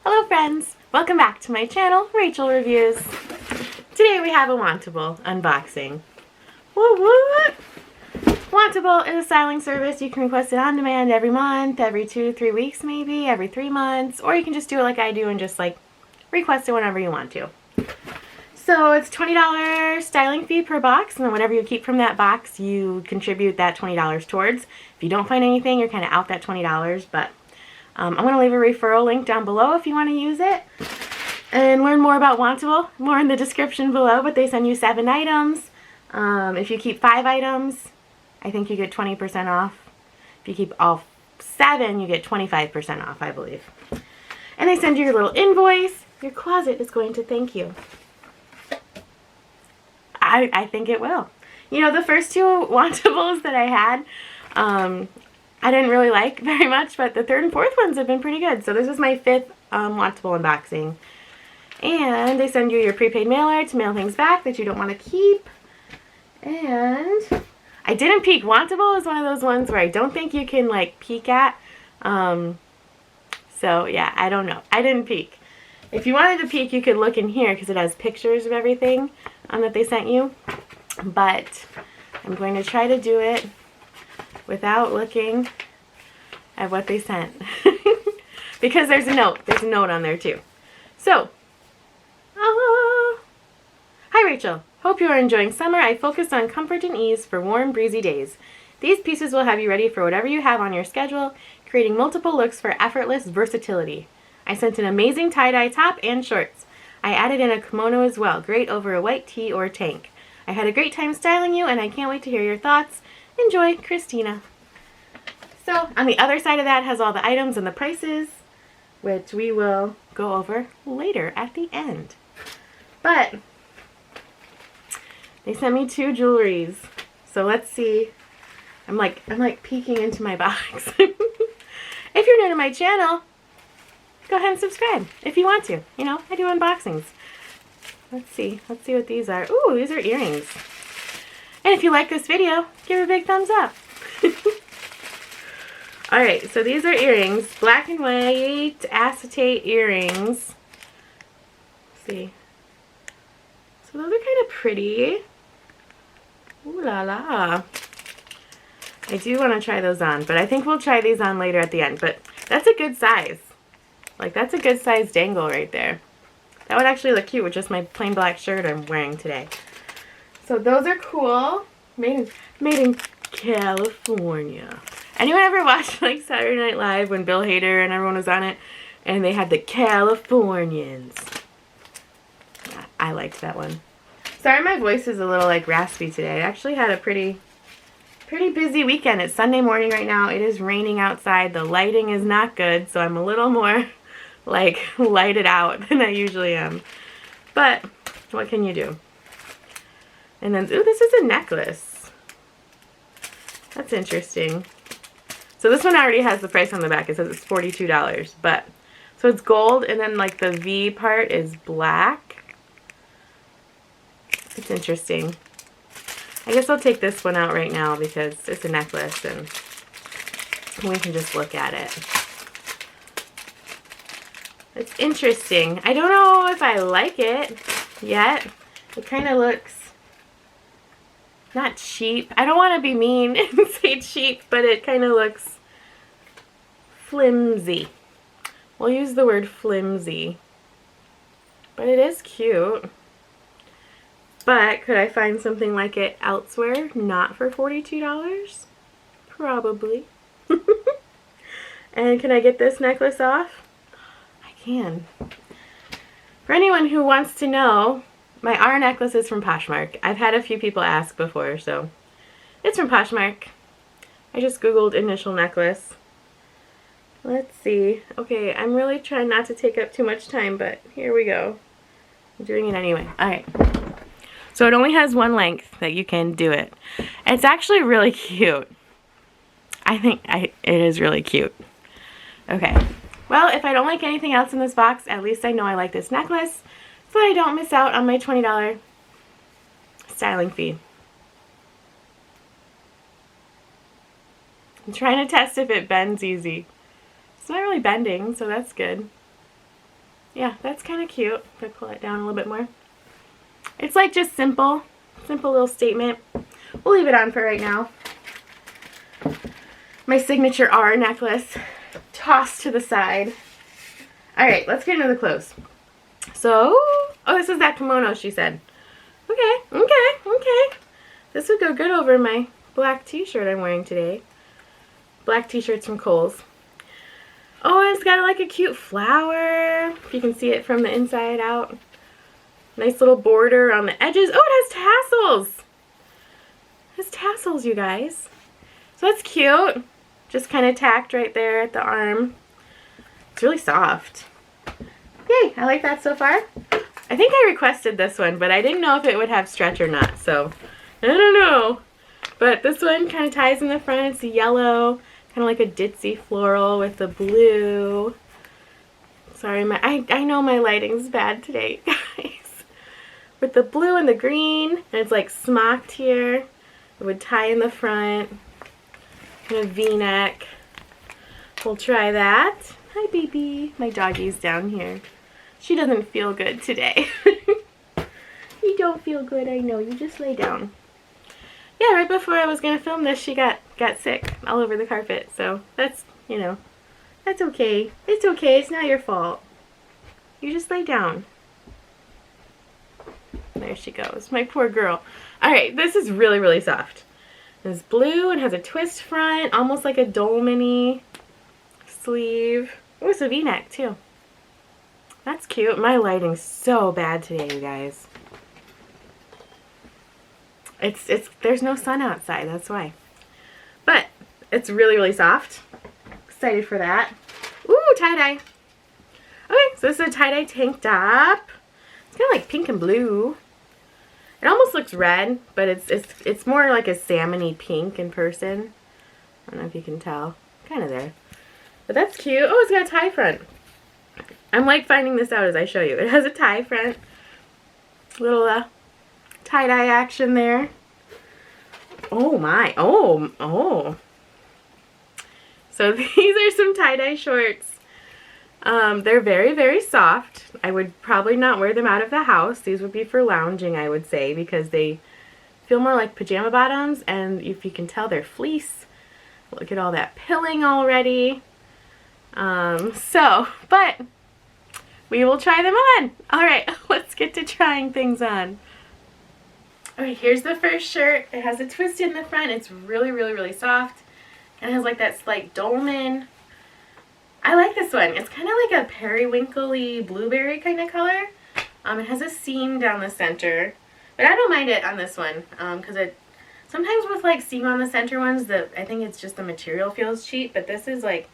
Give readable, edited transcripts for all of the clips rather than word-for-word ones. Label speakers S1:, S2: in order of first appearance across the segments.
S1: Hello friends! Welcome back to my channel, Rachel Reviews. Today we have a Wantable unboxing. Woo woo! Wantable is a styling service. You can request it on demand every month, every 2 to 3 weeks maybe, every 3 months, or you can just do it like I do and just like request it whenever you want to. So it's $20 styling fee per box, and then whatever you keep from that box, you contribute that $20 towards. If you don't find anything, you're kind of out that $20, but I'm going to leave a referral link down below if you want to use it and learn more about Wantable. More in the description below, but they send you 7 items. If you keep 5 items, I think you get 20% off. If you keep all 7, you get 25% off, I believe. And they send you your little invoice. Your closet is going to thank you. I think it will. You know, the first 2 Wantables that I had, I didn't really like very much, but the 3rd and 4th ones have been pretty good. So this is my 5th Wantable unboxing. And they send you your prepaid mailer to mail things back that you don't want to keep. And I didn't peek. Wantable is one of those ones where I don't think you can like peek at. So yeah, I don't know. I didn't peek. If you wanted to peek, you could look in here because it has pictures of everything that they sent you. But I'm going to try to do it without looking at what they sent. Because there's a note. There's a note on there too. So, hi Rachel. Hope you are enjoying summer. I focused on comfort and ease for warm, breezy days. These pieces will have you ready for whatever you have on your schedule, creating multiple looks for effortless versatility. I sent an amazing tie-dye top and shorts. I added in a kimono as well, great over a white tee or tank. I had a great time styling you, and I can't wait to hear your thoughts. Enjoy, Christina. So, on the other side of that has all the items and the prices, which we will go over later at the end. But they sent me 2 jewelries. So let's see. I'm like peeking into my box. If you're new to my channel, go ahead and subscribe if you want to. You know, I do unboxings. Let's see what these are. Ooh, these are earrings. And if you like this video, give it a big thumbs up. Alright, so these are earrings. Black and white acetate earrings. Let's see. So those are kind of pretty. Ooh la la. I do want to try those on, but I think we'll try these on later at the end. But that's a good size. Like, that's a good size dangle right there. That would actually look cute with just my plain black shirt I'm wearing today. So those are cool. Made in California. Anyone ever watch like Saturday Night Live when Bill Hader and everyone was on it? And they had the Californians. Yeah, I liked that one. Sorry my voice is a little like raspy today. I actually had a pretty busy weekend. It's Sunday morning right now. It is raining outside. The lighting is not good, so I'm a little more like lighted out than I usually am. But what can you do? And then, ooh, this is a necklace. That's interesting. So this one already has the price on the back. It says it's $42. But, so it's gold, and then like the V part is black. It's interesting. I guess I'll take this one out right now because it's a necklace and we can just look at it. It's interesting. I don't know if I like it yet. It kind of looks not cheap. I don't want to be mean and say cheap, but it kind of looks flimsy. We'll use the word flimsy. But it is cute. But could I find something like it elsewhere? Not for $42? Probably. And can I get this necklace off? I can. For anyone who wants to know, my R necklace is from Poshmark. I've had a few people ask before, so it's from Poshmark. I just googled initial necklace. Let's see. Okay, I'm really trying not to take up too much time, but here we go. I'm doing it anyway. Alright. So it only has one length that you can do it. It's actually really cute. I think it is really cute. Okay. Well, if I don't like anything else in this box, at least I know I like this necklace, so I don't miss out on my $20 styling fee. I'm trying to test if it bends easy. It's not really bending, so that's good. yeah, that's kind of cute. If I pull it down a little bit more. It's like just simple little statement. We'll leave it on for right now. My signature R necklace tossed to the side. Alright, let's get into the clothes. So, oh, this is that kimono she said. Okay. This would go good over my black t-shirt I'm wearing today. Black t-shirts from Kohl's. Oh, it's got like a cute flower. If you can see it from the inside out. Nice little border on the edges. Oh, it has tassels. It has tassels, you guys. So that's cute. Just kind of tacked right there at the arm. It's really soft. Yay, I like that so far. I think I requested this one, but I didn't know if it would have stretch or not, so I don't know. But this one kind of ties in the front. It's yellow, kind of like a ditzy floral with the blue. Sorry, I know my lighting's bad today, guys. With the blue and the green, and it's like smocked here. It would tie in the front. Kind of V-neck. We'll try that. Hi, baby. My doggie's down here. She doesn't feel good today. You don't feel good, I know. You just lay down. Yeah, right before I was going to film this, she got sick all over the carpet. So that's, you know, that's okay. It's okay. It's not your fault. You just lay down. There she goes. My poor girl. All right, this is really, really soft. It's blue and has a twist front, almost like a dolmany sleeve. Oh, it's a V-neck too. That's cute. My lighting's so bad today, you guys. There's no sun outside, that's why. But it's really, really soft. Excited for that. Ooh, tie-dye. Okay, so this is a tie-dye tank top. It's kind of like pink and blue. It almost looks red, but it's more like a salmon-y pink in person. I don't know if you can tell. Kind of there. But that's cute. Oh, it's got a tie front. I'm like finding this out as I show you. It has a tie front. Little tie-dye action there. Oh my. Oh. So these are some tie-dye shorts. They're very, very soft. I would probably not wear them out of the house. These would be for lounging, I would say, because they feel more like pajama bottoms, and if you can tell, they're fleece. Look at all that pilling already. But we will try them on. All right, let's get to trying things on. All right, here's the first shirt. It has a twist in the front. It's really, really, really soft. And it has like that slight dolman. I like this one. It's kind of like a periwinkle-y blueberry kind of color. It has a seam down the center. But I don't mind it on this one. Because sometimes with like seam on the center ones, I think it's just the material feels cheap. But this is like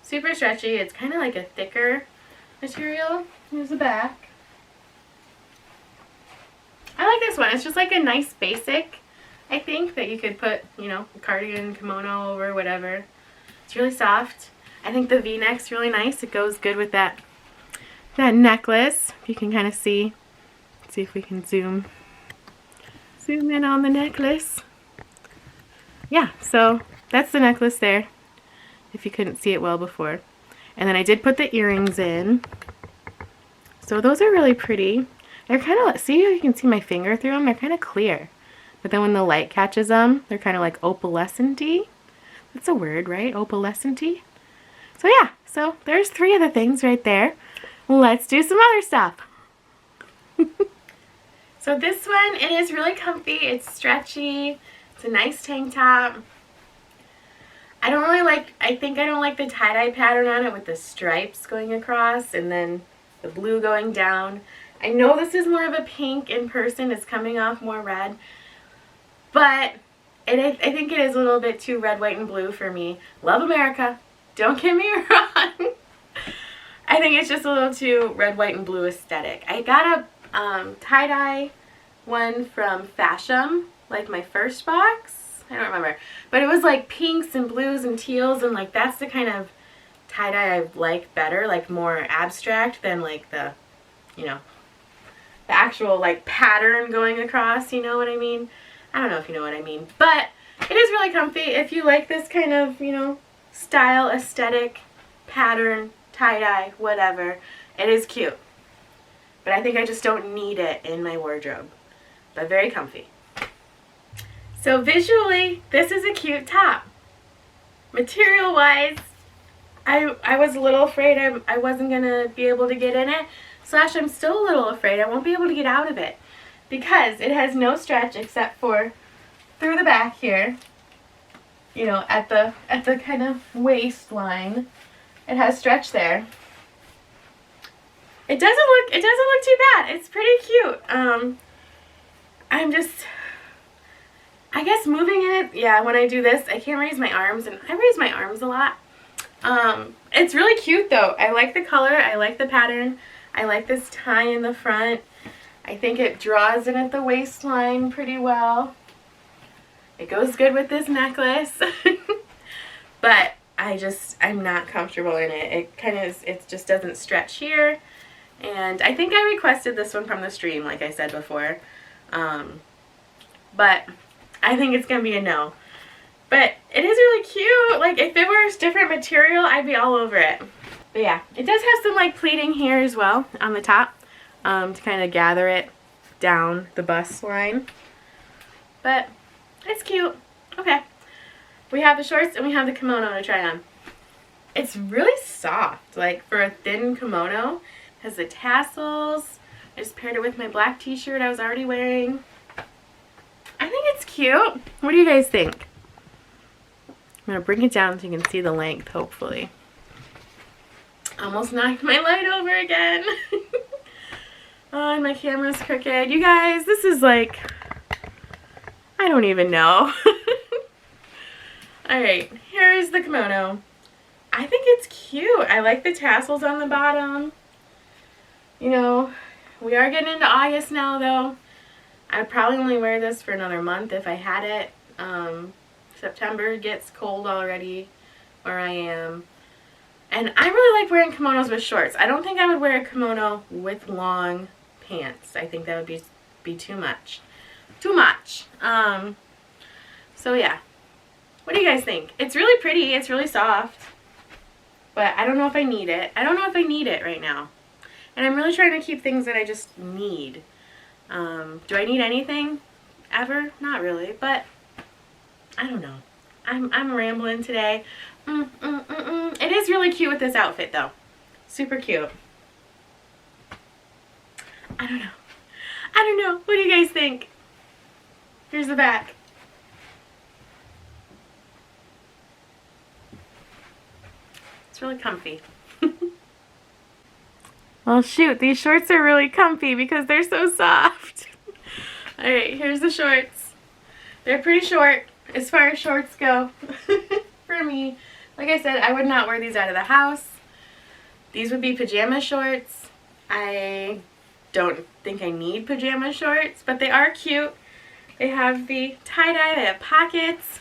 S1: super stretchy. It's kind of like a thicker material. Here's the back. I like this one. It's just like a nice basic, I think, that you could put, you know, a cardigan, kimono over, whatever. It's really soft. I think the V-neck's really nice. It goes good with that necklace. If you can kind of see. Let's see if we can zoom in on the necklace. Yeah, so that's the necklace there, if you couldn't see it well before. And then I did put the earrings in. So those are really pretty. They're kind of, see if you can see my finger through them? They're kind of clear. But then when the light catches them, they're kind of like opalescent-y. That's a word, right? Opalescent-y. So yeah, so there's 3 of the things right there. Let's do some other stuff. So this one, it is really comfy. It's stretchy. It's a nice tank top. I think I don't like the tie-dye pattern on it with the stripes going across and then the blue going down. I know this is more of a pink in person. It's coming off more red. But I think it is a little bit too red, white, and blue for me. Love America. Don't get me wrong. I think it's just a little too red, white, and blue aesthetic. I got a tie-dye one from Fashion, like my first box. I don't remember. But it was like pinks and blues and teals, and like that's the kind of tie-dye I like better, like more abstract than like the, you know, the actual like pattern going across, you know what I mean? I don't know if you know what I mean. But it is really comfy if you like this kind of, you know, style, aesthetic, pattern, tie-dye, whatever. It is cute. but I think I just don't need it in my wardrobe. But very comfy. So visually, this is a cute top. Material-wise, I was a little afraid I wasn't going to be able to get in it. Slash, I'm still a little afraid I won't be able to get out of it. Because it has no stretch except for through the back here. You know, at the kind of waistline. It has stretch there. It doesn't look too bad. It's pretty cute. I guess moving it, yeah, when I do this, I can't raise my arms, and I raise my arms a lot. It's really cute though. I like the color, I like the pattern, I like this tie in the front. I think it draws in at the waistline pretty well. It goes good with this necklace. But I'm not comfortable in it. It just doesn't stretch here. And I think I requested this one from the stream, like I said before. But I think it's going to be a no. But it is really cute. Like, if it were different material, I'd be all over it. But yeah, it does have some, like, pleating here as well on the top to kind of gather it down the bust line. But it's cute. Okay. We have the shorts and we have the kimono to try on. It's really soft. Like, for a thin kimono. It has the tassels. I just paired it with my black t-shirt I was already wearing. I think it's cute. What do you guys think? I'm going to bring it down so you can see the length, hopefully. Almost knocked my light over again. Oh, and my camera's crooked. You guys, this is like, I don't even know. Alright, here is the kimono. I think it's cute. I like the tassels on the bottom. You know, we are getting into August now, though. I'd probably only wear this for another month if I had it. September gets cold already where I am. And I really like wearing kimonos with shorts. I don't think I would wear a kimono with long pants. I think that would be too much. Too much. So yeah. What do you guys think? It's really pretty. It's really soft. But I don't know if I need it. I don't know if I need it right now. And I'm really trying to keep things that I just need. Do I need anything? Ever? Not really. But I don't know. I'm rambling today. It is really cute with this outfit though. Super cute. I don't know. I don't know. What do you guys think? Here's the back. It's really comfy. Well, shoot, these shorts are really comfy because they're so soft. Alright, here's the shorts. They're pretty short as far as shorts go for me. Like I said, I would not wear these out of the house. These would be pajama shorts. I don't think I need pajama shorts, but they are cute. They have the tie-dye, they have pockets,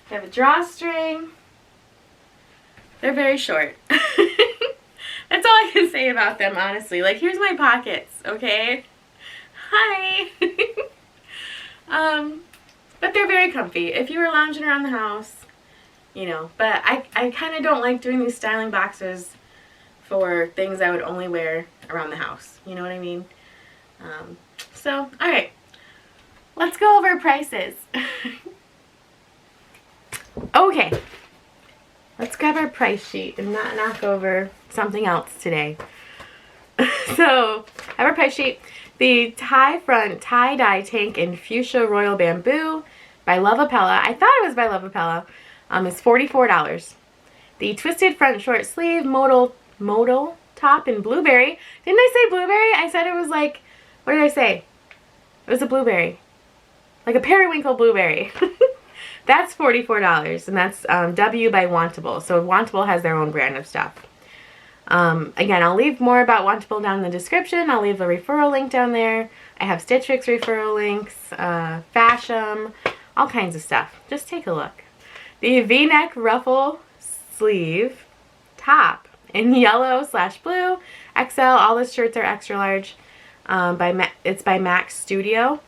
S1: they have a drawstring. They're very short. That's all I can say about them, honestly. Like, here's my pockets, okay? Hi! But they're very comfy. If you were lounging around the house, you know. But I kind of don't like doing these styling boxes for things I would only wear around the house. You know what I mean? So, alright. Let's go over prices. Okay. Let's grab our price sheet and not knock over something else today. So, I have our price sheet. The tie front tie-dye tank in Fuchsia Royal Bamboo by Lovapella. I thought it was by Lovapella. Is $44. The twisted front short sleeve modal top in blueberry. Didn't I say blueberry? I said it was like, what did I say? It was a blueberry. Like a periwinkle blueberry. That's $44, and that's W by Wantable. So Wantable has their own brand of stuff. Again, I'll leave more about Wantable down in the description. I'll leave a referral link down there. I have Stitch Fix referral links, Fashion, all kinds of stuff. Just take a look. The V-neck ruffle sleeve top in yellow/blue, XL. All the shirts are extra large. It's by Max Studio.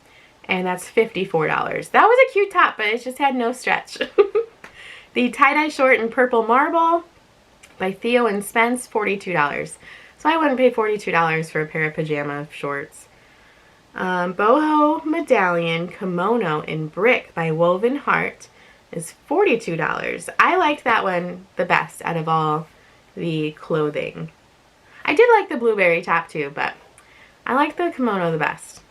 S1: And that's $54. That was a cute top, but it just had no stretch. The tie-dye short in purple marble by Theo and Spence, $42. So I wouldn't pay $42 for a pair of pajama shorts. Boho Medallion Kimono in Brick by Woven Heart is $42. I liked that one the best out of all the clothing. I did like the blueberry top too, but I like the kimono the best.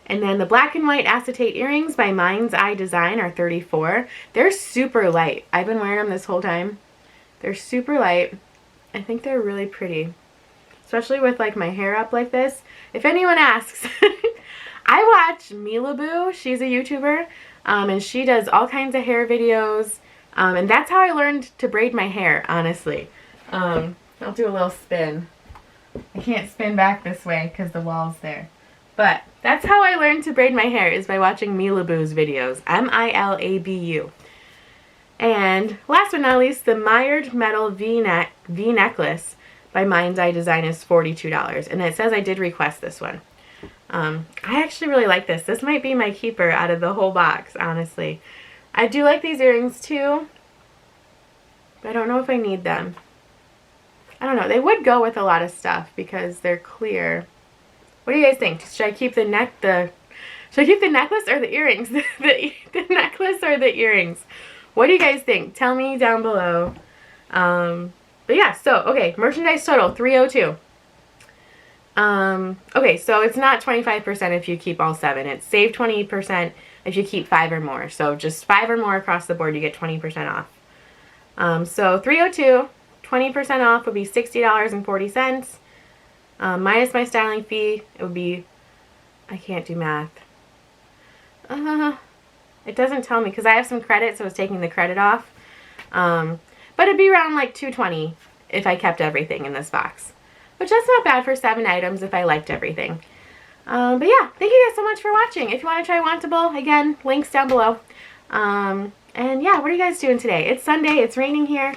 S1: And then the black and white acetate earrings by Mind's Eye Design are $34. They're super light. I've been wearing them this whole time. They're super light. I think they're really pretty. Especially with like my hair up like this. If anyone asks, I watch Milaboo. She's a YouTuber. And she does all kinds of hair videos. And that's how I learned to braid my hair, honestly. I'll do a little spin. I can't spin back this way because the wall's there. But that's how I learned to braid my hair, is by watching Milaboo's videos. M-I-L-A-B-U. And last but not least, the Mired Metal V-Necklace by Mind's Eye Design is $42. And it says I did request this one. I actually really like this. This might be my keeper out of the whole box, honestly. I do like these earrings too, but I don't know if I need them. I don't know. They would go with a lot of stuff because they're clear. What do you guys think? Should I keep the should I keep the necklace or the earrings? the necklace or the earrings? What do you guys think? Tell me down below. But yeah, so okay, merchandise total $302. Okay, so it's not 25% if you keep all 7. It's save 20% if you keep 5 or more. So just 5 or more across the board, you get 20% off. So $302, 20% off would be $60.40. Minus my styling fee, it would be, I can't do math. It doesn't tell me because I have some credit, so it's taking the credit off. But it'd be around like $220 if I kept everything in this box. Which that's not bad for 7 items if I liked everything. But yeah, thank you guys so much for watching. If you want to try Wantable, again, links down below. And yeah, what are you guys doing today? It's Sunday, it's raining here.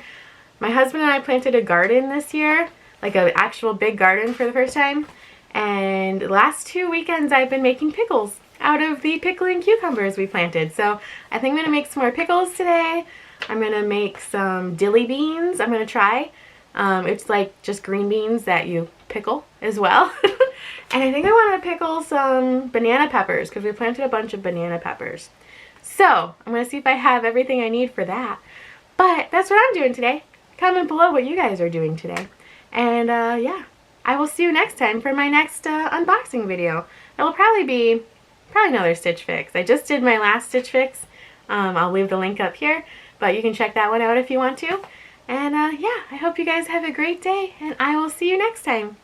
S1: My husband and I planted a garden this year. Like an actual big garden for the first time. And the last 2 weekends I've been making pickles out of the pickling cucumbers we planted. So I think I'm going to make some more pickles today. I'm going to make some dilly beans. I'm going to try. It's like just green beans that you pickle as well. And I think I want to pickle some banana peppers because we planted a bunch of banana peppers. So I'm going to see if I have everything I need for that. But that's what I'm doing today. Comment below what you guys are doing today. And yeah, I will see you next time for my next unboxing video. It'll probably be another Stitch Fix. I just did my last Stitch Fix. I'll leave the link up here, but you can check that one out if you want to. And yeah, I hope you guys have a great day, and I will see you next time.